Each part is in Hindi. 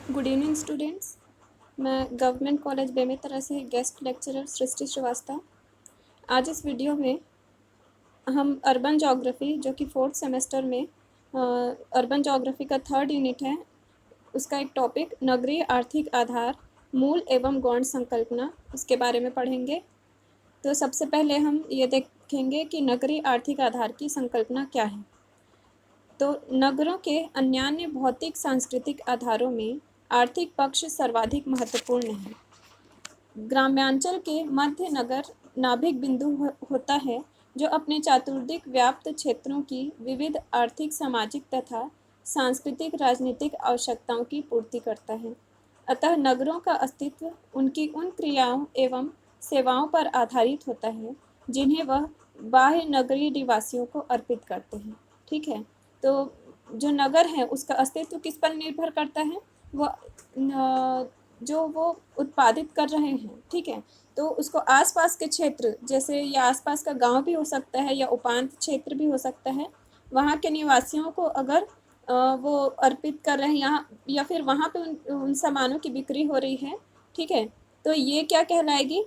Good evening students. मैं गवर्नमेंट कॉलेज बेमेतरा से गेस्ट लेक्चरर सृष्टि श्रीवास्तव। आज इस वीडियो में हम अर्बन ज्योग्राफी जो कि 4th सेमेस्टर में अर्बन ज्योग्राफी का 3rd यूनिट है, उसका एक टॉपिक नगरीय आर्थिक आधार, मूल एवं गौण संकल्पना, उसके बारे में पढ़ेंगे। तो सबसे पहले हम ये देखेंगे कि नगरीय आर्थिक आधार की संकल्पना क्या है। तो नगरों के अन्यान्य भौतिक सांस्कृतिक आधारों में आर्थिक पक्ष सर्वाधिक महत्वपूर्ण है। ग्राम्यांचल के मध्य नगर नाभिक बिंदु होता है जो अपने चातुर्दिक व्याप्त क्षेत्रों की विविध आर्थिक, सामाजिक तथा सांस्कृतिक राजनीतिक आवश्यकताओं की पूर्ति करता है। अतः नगरों का अस्तित्व उनकी उन क्रियाओं एवं सेवाओं पर आधारित होता है जिन्हें वह बाह्य नगरीय निवासियों को अर्पित करते हैं। ठीक है, तो जो नगर है उसका अस्तित्व किस पर निर्भर करता है? वह जो वो उत्पादित कर रहे हैं। ठीक है, तो उसको आसपास के क्षेत्र, जैसे या आसपास का गांव भी हो सकता है या उपांत क्षेत्र भी हो सकता है, वहाँ के निवासियों को अगर वो अर्पित कर रहे हैं यहाँ, या फिर वहाँ पे उन सामानों की बिक्री हो रही है। ठीक है, तो ये क्या कहलाएगी?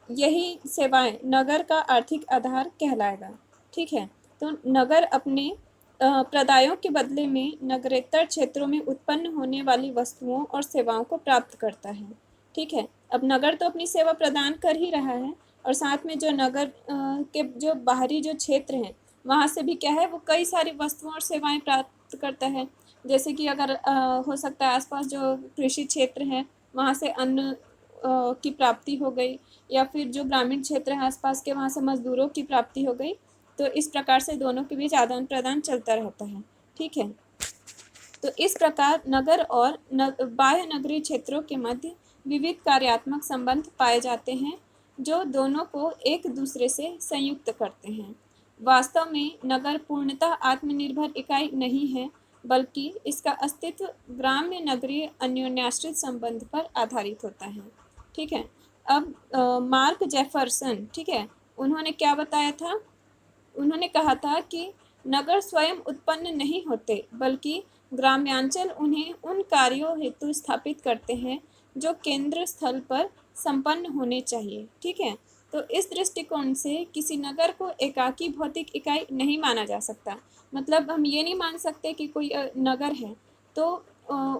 यही सेवाएं नगर का आर्थिक आधार कहलाएगा। ठीक है, तो नगर अपने प्रदायों के बदले में नगरेतर क्षेत्रों में उत्पन्न होने वाली वस्तुओं और सेवाओं को प्राप्त करता है। ठीक है, अब नगर तो अपनी सेवा प्रदान कर ही रहा है, और साथ में जो नगर के जो बाहरी जो क्षेत्र हैं वहाँ से भी क्या है, वो कई सारी वस्तुओं और सेवाएं प्राप्त करता है। जैसे कि अगर हो सकता है आसपास जो कृषि क्षेत्र है वहाँ से अन्न की प्राप्ति हो गई, या फिर जो ग्रामीण क्षेत्र है आसपास के वहाँ से मजदूरों की प्राप्ति हो गई। तो इस प्रकार से दोनों के बीच आदान प्रदान चलता रहता है। ठीक है, तो इस प्रकार नगर और बाह्य नगरीय क्षेत्रों के मध्य विविध कार्यात्मक संबंध पाए जाते हैं जो दोनों को एक दूसरे से संयुक्त करते हैं। वास्तव में नगर पूर्णतः आत्मनिर्भर इकाई नहीं है, बल्कि इसका अस्तित्व ग्राम्य नगरीय अन्योन्याश्रित संबंध पर आधारित होता है। ठीक है, अब मार्क जेफरसन, ठीक है, उन्होंने क्या बताया था? उन्होंने कहा था कि नगर स्वयं उत्पन्न नहीं होते, बल्कि ग्राम्यांचल उन्हें उन कार्यों हेतु स्थापित करते हैं जो केंद्र स्थल पर संपन्न होने चाहिए। ठीक है, तो इस दृष्टिकोण से किसी नगर को एकाकी भौतिक इकाई नहीं माना जा सकता। मतलब हम ये नहीं मान सकते कि कोई नगर है तो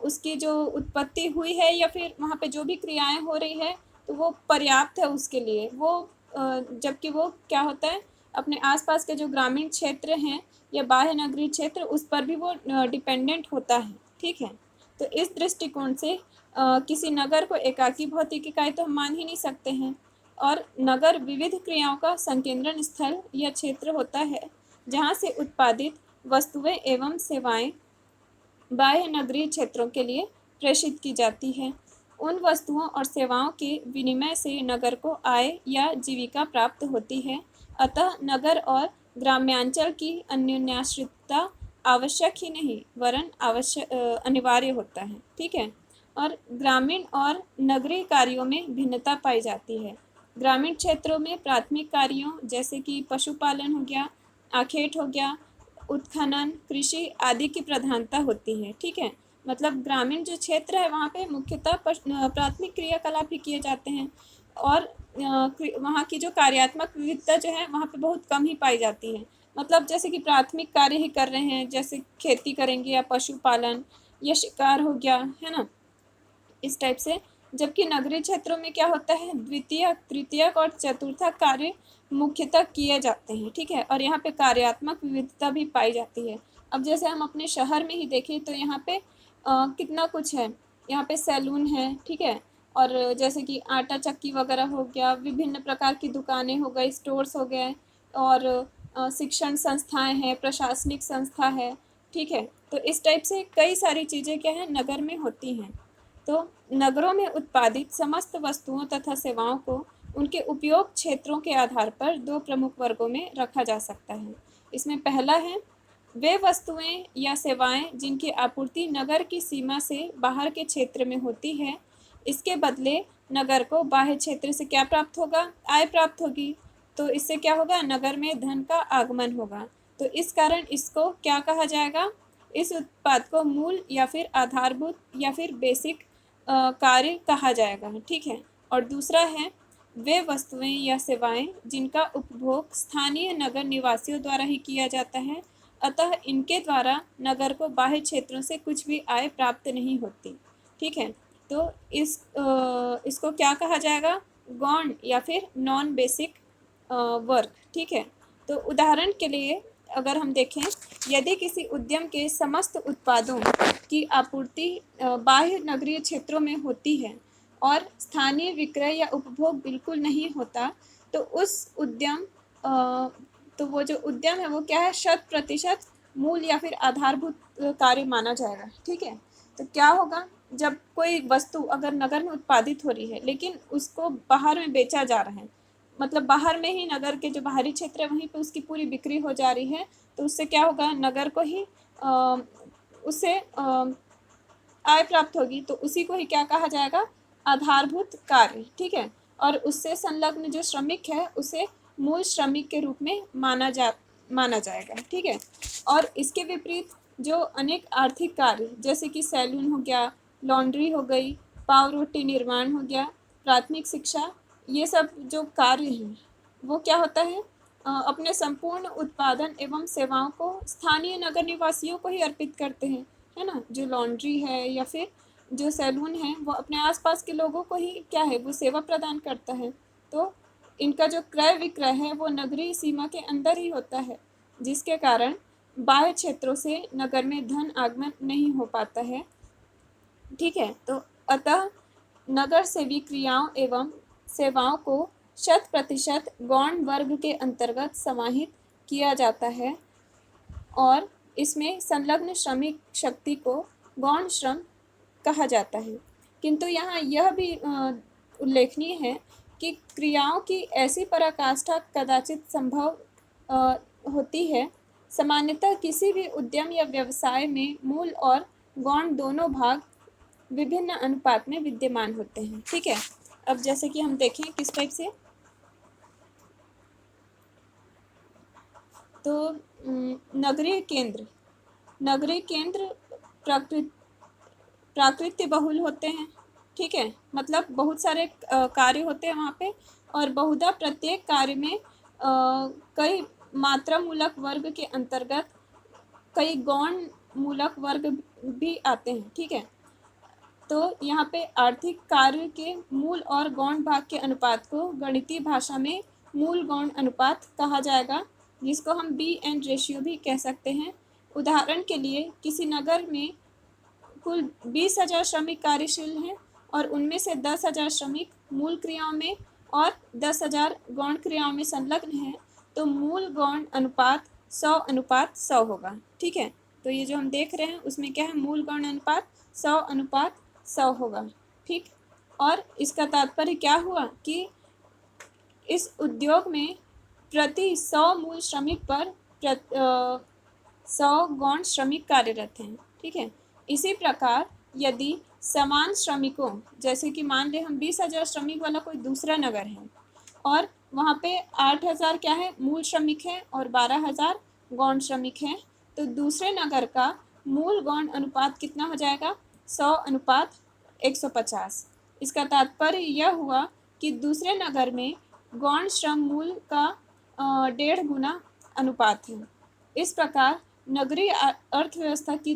उसकी जो उत्पत्ति हुई है या फिर वहाँ पे जो भी क्रियाएं हो रही है तो वो पर्याप्त है उसके लिए, वो जबकि वो क्या होता है, अपने आसपास के जो ग्रामीण क्षेत्र हैं या बाह्य नगरीय क्षेत्र, उस पर भी वो डिपेंडेंट होता है। ठीक है, तो इस दृष्टिकोण से किसी नगर को एकाकी भौतिक इकाई तो हम मान ही नहीं सकते हैं, और नगर विविध क्रियाओं का संकेंद्रण स्थल या क्षेत्र होता है जहाँ से उत्पादित वस्तुएं एवं सेवाएं बाह्य नगरीय क्षेत्रों के लिए प्रेषित की जाती है। उन वस्तुओं और सेवाओं के विनिमय से नगर को आय या जीविका प्राप्त होती है। अतः नगर और ग्राम्यांचल की अन्योन्याश्रितता आवश्यक ही नहीं वरन अनिवार्य होता है। ठीक है, और ग्रामीण और नगरीय कार्यों में भिन्नता पाई जाती है। ग्रामीण क्षेत्रों में प्राथमिक कार्यों जैसे कि पशुपालन हो गया, आखेट हो गया, उत्खनन, कृषि आदि की प्रधानता होती है। ठीक है, मतलब ग्रामीण जो क्षेत्र है वहाँ पे मुख्यतः प्राथमिक क्रियाकलाप ही किए जाते हैं, और वहाँ की जो कार्यात्मक विविधता जो है वहाँ पे बहुत कम ही पाई जाती है। मतलब जैसे कि प्राथमिक कार्य ही कर रहे हैं, जैसे खेती करेंगे या पशुपालन या शिकार हो गया, है ना, इस टाइप से। जबकि नगरीय क्षेत्रों में क्या होता है, द्वितीयक, तृतीयक और चतुर्थक कार्य मुख्यतः किए जाते हैं। ठीक है, और यहाँ पे कार्यात्मक विविधता भी पाई जाती है। अब जैसे हम अपने शहर में ही देखें तो यहाँ पे कितना कुछ है, यहाँ पे सैलून है। ठीक है, और जैसे कि आटा चक्की वगैरह हो गया, विभिन्न प्रकार की दुकानें हो गई, स्टोर्स हो गए, और शिक्षण संस्थाएं हैं, प्रशासनिक संस्था है। ठीक है, तो इस टाइप से कई सारी चीज़ें क्या है नगर में होती हैं। तो नगरों में उत्पादित समस्त वस्तुओं तथा सेवाओं को उनके उपयोग क्षेत्रों के आधार पर दो प्रमुख वर्गों में रखा जा सकता है। इसमें पहला है वे वस्तुएं या सेवाएं जिनकी आपूर्ति नगर की सीमा से बाहर के क्षेत्र में होती है। इसके बदले नगर को बाह्य क्षेत्र से क्या प्राप्त होगा? आय प्राप्त होगी। तो इससे क्या होगा? नगर में धन का आगमन होगा। तो इस कारण इसको क्या कहा जाएगा? इस उत्पाद को मूल या फिर आधारभूत या फिर बेसिक कार्य कहा जाएगा, ठीक है। और दूसरा है वे वस्तुएं या सेवाएं जिनका उपभोग स्थानीय नगर निवासियों द्वारा ही किया जाता है, अतः इनके द्वारा नगर को बाह्य क्षेत्रों से कुछ भी आय प्राप्त नहीं होती, ठीक है। तो इसको क्या कहा जाएगा, गौण या फिर नॉन बेसिक वर्क, ठीक है। तो उदाहरण के लिए अगर हम देखें, यदि किसी उद्यम के समस्त उत्पादों की आपूर्ति बाह्य नगरीय क्षेत्रों में होती है और स्थानीय विक्रय या उपभोग बिल्कुल नहीं होता, तो उस उद्यम तो वो जो उद्यम है वो क्या है, 100% मूल या फिर आधारभूत कार्य माना जाएगा, ठीक है। तो क्या होगा, जब कोई वस्तु अगर नगर में उत्पादित हो रही है लेकिन उसको बाहर में बेचा जा रहा है, मतलब बाहर में ही नगर के जो बाहरी क्षेत्र है वहीं पे उसकी पूरी बिक्री हो जा रही है, तो उससे क्या होगा, नगर को ही उससे आय प्राप्त होगी, तो उसी को ही क्या कहा जाएगा, आधारभूत कार्य, ठीक है। और उससे संलग्न जो श्रमिक है उसे मूल श्रमिक के रूप में माना जाएगा, ठीक है। और इसके विपरीत जो अनेक आर्थिक कार्य जैसे कि सैलून हो गया, लॉन्ड्री हो गई, पाव रोटी निर्माण हो गया, प्राथमिक शिक्षा, ये सब जो कार्य हैं वो क्या होता है, अपने संपूर्ण उत्पादन एवं सेवाओं को स्थानीय नगर निवासियों को ही अर्पित करते हैं, है ना। जो लॉन्ड्री है या फिर जो सैलून है वो अपने आसपास के लोगों को ही क्या है, वो सेवा प्रदान करता है। तो इनका जो क्रय विक्रय है वो नगरीय सीमा के अंदर ही होता है, जिसके कारण बाह्य क्षेत्रों से नगर में धन आगमन नहीं हो पाता है, ठीक है। तो अतः नगर सेवी क्रियाओं एवं सेवाओं को 100% गौण वर्ग के अंतर्गत समाहित किया जाता है और इसमें संलग्न श्रमिक शक्ति को गौण श्रम कहा जाता है। किंतु यहाँ यह भी उल्लेखनीय है कि क्रियाओं की ऐसी पराकाष्ठा कदाचित संभव होती है। सामान्यतः किसी भी उद्यम या व्यवसाय में मूल और गौण दोनों भाग विभिन्न अनुपात में विद्यमान होते हैं, ठीक है। अब जैसे कि हम देखें किस टाइप से, तो नगरीय केंद्र प्राकृत्य बहुल होते हैं, ठीक है। मतलब बहुत सारे कार्य होते हैं वहाँ पे, और बहुधा प्रत्येक कार्य में कई मात्रा मूलक वर्ग के अंतर्गत कई गौण मूलक वर्ग भी आते हैं, ठीक है। तो यहाँ पे आर्थिक कार्य के मूल और गौण भाग के अनुपात को गणितीय भाषा में मूल गौण अनुपात कहा जाएगा, जिसको हम B/N रेशियो भी कह सकते हैं। उदाहरण के लिए किसी नगर में कुल 20,000 श्रमिक कार्यशील हैं और उनमें से 10,000 श्रमिक मूल क्रियाओं में और 10,000 गौण क्रियाओं में संलग्न हैं, तो मूल गौण अनुपात 100:100 होगा, ठीक है। तो ये जो हम देख रहे हैं उसमें क्या है, मूल गौण अनुपात 100:100 होगा, ठीक। और इसका तात्पर्य क्या हुआ कि इस उद्योग में प्रति 100 मूल श्रमिक पर 100 गौण श्रमिक कार्यरत हैं, ठीक है। इसी प्रकार यदि समान श्रमिकों, जैसे कि मान ले हम 20,000 श्रमिक वाला कोई दूसरा नगर है और वहाँ पे 8,000 क्या है, मूल श्रमिक हैं और 12,000 गौण श्रमिक हैं, तो दूसरे नगर का मूल गौण अनुपात कितना हो जाएगा, 100:150। इसका तात्पर्य यह हुआ कि दूसरे नगर में गौण श्रम मूल का 1.5 गुना अनुपात है। इस प्रकार नगरीय अर्थव्यवस्था की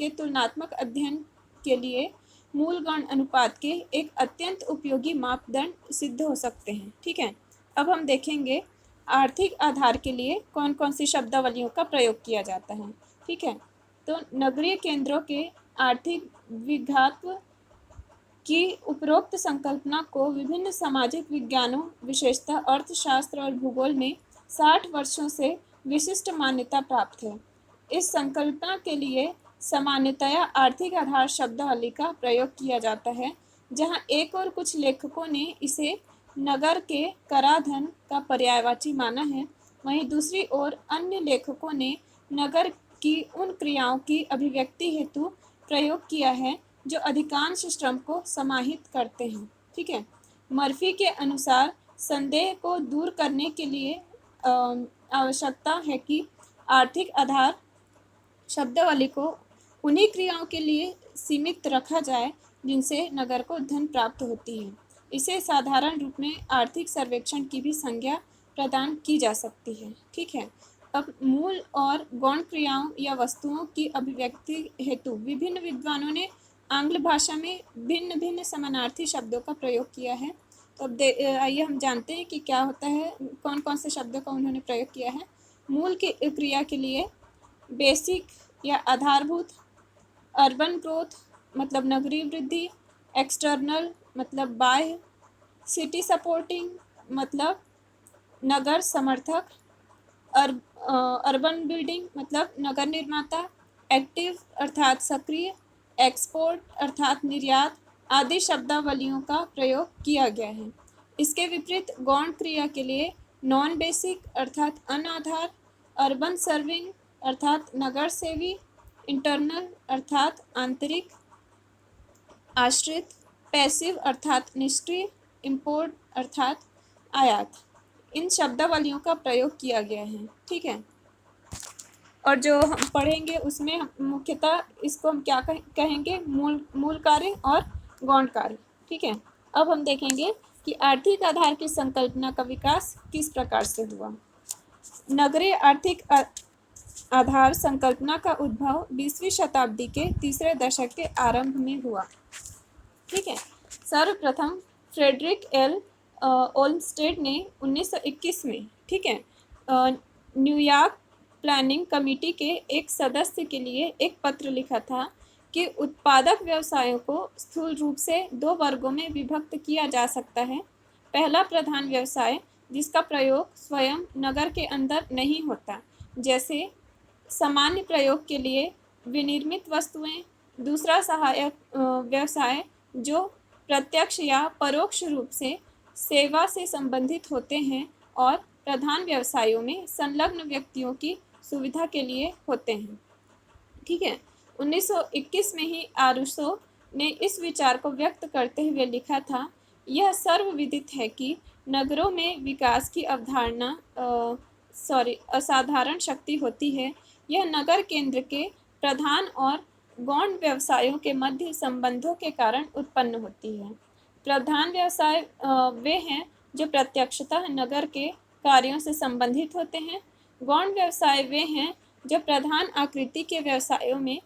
तुलनात्मक अध्ययन के लिए मूल गौण अनुपात के एक अत्यंत उपयोगी मापदंड सिद्ध हो सकते हैं, ठीक है। अब हम देखेंगे आर्थिक आधार के लिए कौन कौन सी शब्दावलियों का प्रयोग किया जाता है, ठीक है। तो नगरीय केंद्रों के आर्थिक विघात्व की उपरोक्त संकल्पना को विभिन्न सामाजिक विज्ञानों, विशेषतः अर्थशास्त्र और भूगोल में 60 वर्षों से विशिष्ट मान्यता प्राप्त है। इस संकल्पना के लिए सामान्यतया आर्थिक आधार शब्दावली का प्रयोग किया जाता है, जहां एक और कुछ लेखकों ने इसे नगर के कराधान का पर्यायवाची माना है, वहीं दूसरी ओर अन्य लेखकों ने नगर की उन क्रियाओं की अभिव्यक्ति हेतु प्रयोग किया है जो अधिकांश श्रम को समाहित करते हैं, ठीक है। मर्फी के अनुसार संदेह को दूर करने के लिए आवश्यकता है कि आर्थिक आधार शब्दावली को उन्हीं क्रियाओं के लिए सीमित रखा जाए जिनसे नगर को धन प्राप्त होती है। इसे साधारण रूप में आर्थिक सर्वेक्षण की भी संज्ञा प्रदान की जा सकती है। ठीक है। अब मूल और गौण क्रियाओं या वस्तुओं की अभिव्यक्ति हेतु विभिन्न विद्वानों ने आंग्ल भाषा में भिन्न भिन्न समानार्थी शब्दों का प्रयोग किया है। तो अब आइए हम जानते हैं कि क्या होता है, कौन कौन से शब्दों का उन्होंने प्रयोग किया है। मूल की क्रिया के लिए बेसिक या आधारभूत, अर्बन ग्रोथ मतलब नगरीय वृद्धि, एक्सटर्नल मतलब बाह्य, सिटी सपोर्टिंग मतलब नगर समर्थक, अर्बन बिल्डिंग मतलब नगर निर्माता, एक्टिव अर्थात सक्रिय, एक्सपोर्ट अर्थात निर्यात आदि शब्दावलियों का प्रयोग किया गया है। इसके विपरीत गौण क्रिया के लिए नॉन बेसिक अर्थात अनाधार, अर्बन सर्विंग अर्थात नगर सेवी, इंटरनल अर्थात आंतरिक आश्रित, पैसिव अर्थात निष्क्रिय, इम्पोर्ट अर्थात आयात, इन शब्दावलियों का प्रयोग किया गया है। ठीक है। और जो हम पढ़ेंगे उसमें मुख्यतः इसको हम क्या कहेंगे, मूल कार्य और गौण कार्य। ठीक है। अब हम देखेंगे कि आर्थिक आधार की संकल्पना का विकास किस प्रकार से हुआ। नगरीय आर्थिक आधार संकल्पना का उद्भव 20वीं शताब्दी के तीसरे दशक के आरंभ में हुआ। ठीक है। सर्वप्रथम फ्रेडरिक एल ओल्मस्टेड ने 1921 में, ठीक है, न्यूयॉर्क प्लानिंग कमेटी के एक सदस्य के लिए एक पत्र लिखा था कि उत्पादक व्यवसायों को स्थूल रूप से दो वर्गों में विभक्त किया जा सकता है। पहला प्रधान व्यवसाय जिसका प्रयोग स्वयं नगर के अंदर नहीं होता, जैसे सामान्य प्रयोग के लिए विनिर्मित वस्तुएं। दूसरा सहायक व्यवसाय जो प्रत्यक्ष या परोक्ष रूप से सेवा से संबंधित होते हैं और प्रधान व्यवसायों में संलग्न व्यक्तियों की सुविधा के लिए होते हैं। ठीक है। 1921 में ही आरुसो ने इस विचार को व्यक्त करते हुए लिखा था, यह सर्वविदित है कि नगरों में विकास की अवधारणा असाधारण शक्ति होती है। यह नगर केंद्र के प्रधान और गौण व्यवसायों के मध्य संबंधों के कारण उत्पन्न होती है। प्रधान व्यवसाय वे हैं जो प्रत्यक्षतः नगर के कार्यों से संबंधित होते हैं। गौण व्यवसाय वे हैं जो प्रधान आकृति के व्यवसायों में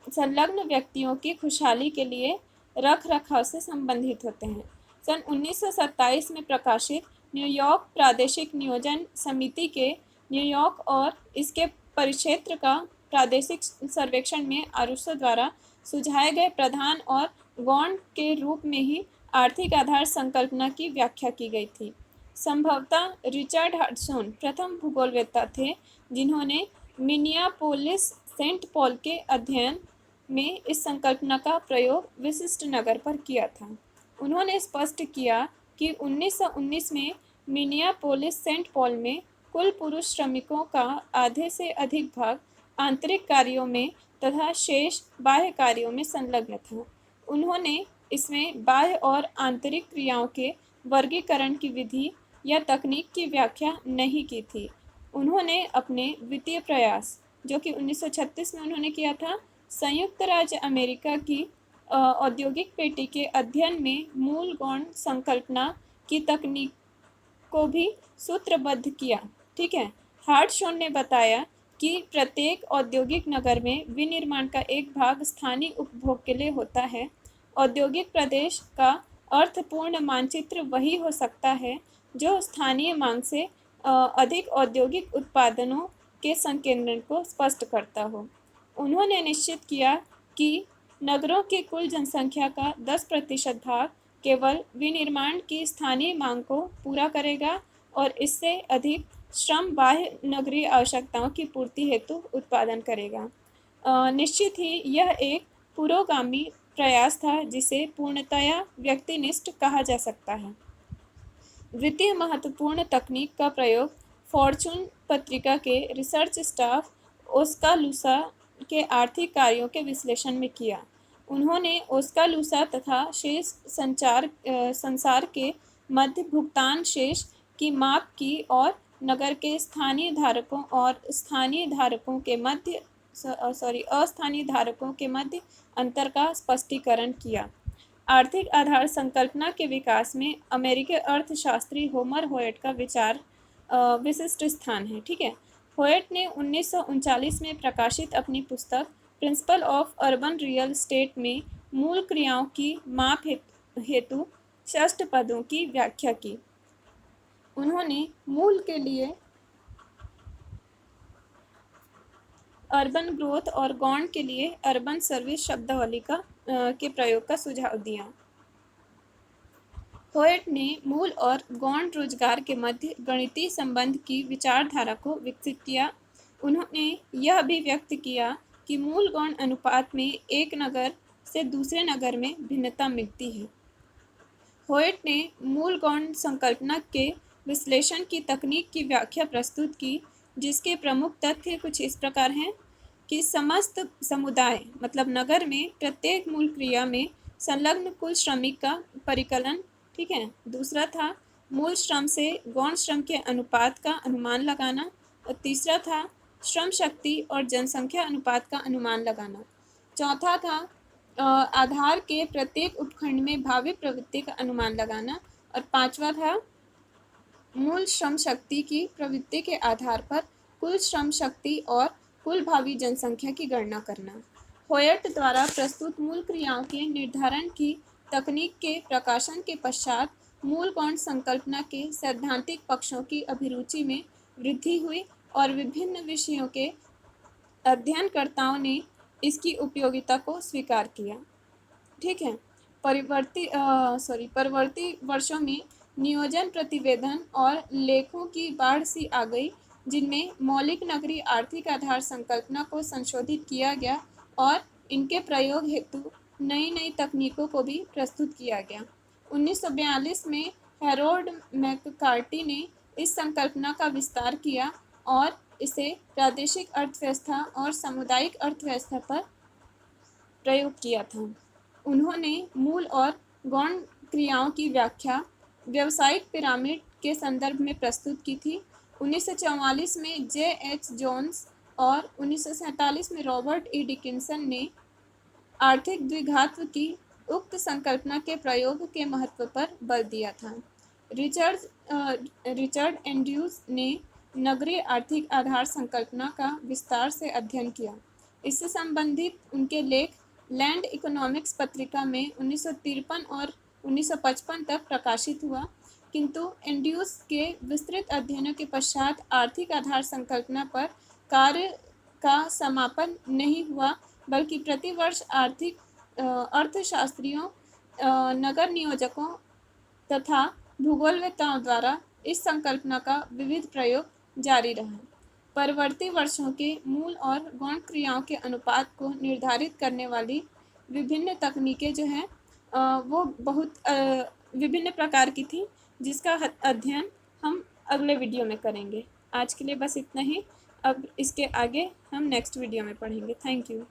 संलग्न व्यक्तियों की खुशहाली के लिए रख रखाव से संबंधित होते हैं। सन 1927 में प्रकाशित न्यूयॉर्क प्रादेशिक नियोजन समिति के न्यूयॉर्क और इसके परिक्षेत्र का प्रादेशिक सर्वेक्षण में आरुसो द्वारा सुझाए गए प्रधान और गौण के रूप में ही आर्थिक आधार संकल्पना की व्याख्या की गई थी। संभवतः रिचर्ड हडसन प्रथम भूगोलवेत्ता थे जिन्होंने मिनियापोलिस सेंट पॉल के अध्ययन में इस संकल्पना का प्रयोग विशिष्ट नगर पर किया था। उन्होंने स्पष्ट किया कि 1919 में मिनियापोलिस सेंट पॉल में कुल पुरुष श्रमिकों का आधे से अधिक भाग आंतरिक कार्यों में तथा शेष बाह्य कार्यों में संलग्न था। उन्होंने इसमें बाह्य और आंतरिक क्रियाओं के वर्गीकरण की विधि या तकनीक की व्याख्या नहीं की थी। उन्होंने अपने द्वितीय प्रयास, जो कि 1936 में उन्होंने किया था, संयुक्त राज्य अमेरिका की औद्योगिक पेटी के अध्ययन में मूल गौण संकल्पना की तकनीक को भी सूत्रबद्ध किया। ठीक है। हार्टशॉन ने बताया कि प्रत्येक औद्योगिक नगर में विनिर्माण का एक भाग स्थानीय उपभोग के लिए होता है। औद्योगिक प्रदेश का अर्थपूर्ण मानचित्र वही हो सकता है जो स्थानीय मांग से अधिक औद्योगिक उत्पादनों के संकेंद्रण को स्पष्ट करता हो। उन्होंने निश्चित किया कि नगरों की कुल जनसंख्या का 10% भाग केवल विनिर्माण की स्थानीय मांग को पूरा करेगा और इससे अधिक श्रम बाह्य नगरीय आवश्यकताओं की पूर्ति हेतु उत्पादन करेगा। निश्चित ही यह एक पुरोगामी प्रयास था जिसे पूर्णतया व्यक्तिनिष्ठ कहा जा सकता है। द्वितीय महत्वपूर्ण तकनीक का प्रयोग फॉर्चून पत्रिका के रिसर्च स्टाफ ओस्कालूसा के आर्थिक कार्यों के विश्लेषण में किया। उन्होंने ओस्कालूसा तथा शेष संसार के मध्य भुगतान शेष की माप की और नगर के स्थानीय धारकों और स्थानीय धारकों के मध्य अस्थानीय धारकों के मध्य अंतर का स्पष्टीकरण किया। आर्थिक आधार संकल्पना के विकास में अमेरिकी अर्थशास्त्री होमर होयट का विचार विशिष्ट स्थान है। ठीक है, होयट ने 1939 में प्रकाशित अपनी पुस्तक principle of urban real estate में मूल क्रियाओं की माप हेतु षष्ठ पदों की व्याख्या की। उन्होंने मूल के लिए अर्बन ग्रोथ और गौण के लिए अर्बन सर्विस शब्दावली के प्रयोग का सुझाव दिया। होयट ने मूल और गौण रोजगार के मध्य गणितीय संबंध की विचारधारा को विकसित किया। उन्होंने यह भी व्यक्त किया कि मूल गौण अनुपात में एक नगर से दूसरे नगर में भिन्नता मिलती है। होयट ने मूल गौण संकल्पना के विश्लेषण की तकनीक की व्याख्या प्रस्तुत की, जिसके प्रमुख तथ्य कुछ इस प्रकार हैं कि समस्त समुदाय मतलब नगर में प्रत्येक मूल क्रिया में संलग्न कुल श्रमिक का परिकलन। ठीक है, दूसरा था मूल श्रम से गौण श्रम के अनुपात का अनुमान लगाना, और तीसरा था श्रम शक्ति और जनसंख्या अनुपात का अनुमान लगाना। चौथा था आधार के प्रत्येक उपखंड में भावी प्रवृत्ति का अनुमान लगाना, और पांचवा था मूल श्रम शक्ति की प्रवृत्ति के आधार पर कुल श्रम शक्ति और कुल भावी जनसंख्या की गणना करना। होयट द्वारा प्रस्तुत मूल क्रियाओं के निर्धारण की तकनीक के प्रकाशन के पश्चात मूल गौण संकल्पना के सैद्धांतिक पक्षों की अभिरुचि में वृद्धि हुई और विभिन्न विषयों के अध्ययनकर्ताओं ने इसकी उपयोगिता को स्वीकार किया। ठीक है, परवर्ती वर्षों में नियोजन प्रतिवेदन और लेखों की बाढ़ सी आ गई, जिनमें मौलिक नगरीय आर्थिक आधार संकल्पना को संशोधित किया गया और इनके प्रयोग हेतु नई नई तकनीकों को भी प्रस्तुत किया गया। 1942 में हैरोल्ड मैककार्टी ने इस संकल्पना का विस्तार किया और इसे प्रादेशिक अर्थव्यवस्था और सामुदायिक अर्थव्यवस्था पर प्रयोग किया था। उन्होंने मूल और गौण क्रियाओं की व्याख्या व्यावसायिक पिरामिड के संदर्भ में प्रस्तुत की थी। 1944 में J.H. जोन्स और 1947 में रॉबर्ट E. डिकिंसन ने आर्थिक द्विघात्व की उक्त संकल्पना के प्रयोग के महत्व पर बल दिया था। रिचर्ड एंड्रयूज ने नगरीय आर्थिक आधार संकल्पना का विस्तार से अध्ययन किया। इससे संबंधित उनके लेख लैंड इकोनॉमिक्स पत्रिका में 1953 और 1955 तक प्रकाशित हुआ, किंतु एंड्रयूज के विस्तृत अध्ययनों के पश्चात आर्थिक आधार संकल्पना पर कार्य का समापन नहीं हुआ, बल्कि प्रतिवर्ष अर्थशास्त्रियों, नगर नियोजकों तथा भूगोलवेत्ताओं द्वारा इस संकल्पना का विविध प्रयोग जारी रहा। परवर्ती वर्षों के मूल और गौण क्रियाओं के अनुपात को निर्धारित करने वाली विभिन्न तकनीकें जो हैं वो बहुत विभिन्न प्रकार की थी, जिसका अध्ययन हम अगले वीडियो में करेंगे। आज के लिए बस इतना ही। अब इसके आगे हम नेक्स्ट वीडियो में पढ़ेंगे। Thank you.